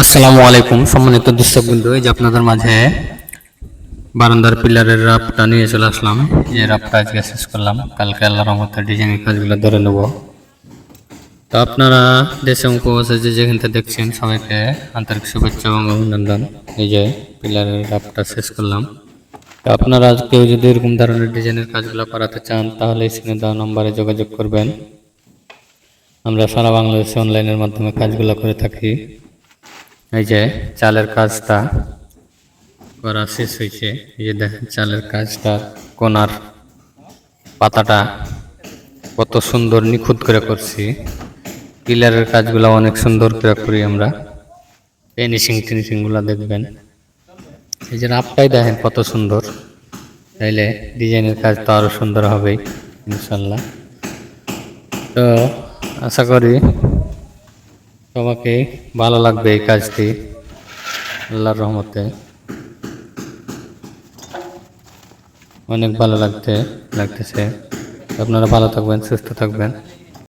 আসসালামু আলাইকুম সম্মানিত দর্শকবৃন্দ, এই যে আপনাদের মাঝে বারান্দার পিলারের রাফটা নিয়ে চলে আসলাম। যে রাফটা আজকে শেষ করলাম, কালকে আল্লাহর রহমতে ডিজাইনের কাজগুলো ধরে নেব। তো আপনারা দেশে উপবাসে যে যেখান থেকে দেখছেন সবাইকে আন্তরিক শুভেচ্ছা এবং অভিনন্দন। এই যে পিলারের রাফটা শেষ করলাম। তো আপনারা কেউ যদি এরকম ধরনের ডিজাইনের কাজগুলো করাতে চান তাহলে স্ক্রিনে দেওয়া নম্বরে যোগাযোগ করবেন। আমরা সারা বাংলাদেশে অনলাইনের মাধ্যমে কাজগুলো করে থাকি। এই যে চালের কাজটা করা শেষ হয়েছে। এই যে দেখেন চালের কাজটা, কোনার পাতাটা কত সুন্দর নিখুঁত করে করছি। পিলারের কাজগুলো অনেক সুন্দর করে করি আমরা। ফিনিশিং গুলা দেখবেন। এই যে রাফটাই দেখেন কত সুন্দর, তাইলে ডিজাইনের কাজ তো আরো সুন্দর হবেই ইনশাল্লাহ। তো আশা করি সবাইকে ভালো লাগবে এই কাজটি আল্লাহর রহমতে। অনেক ভালো লাগতেছে। আপনারা ভালো থাকবেন, সুস্থ থাকবেন।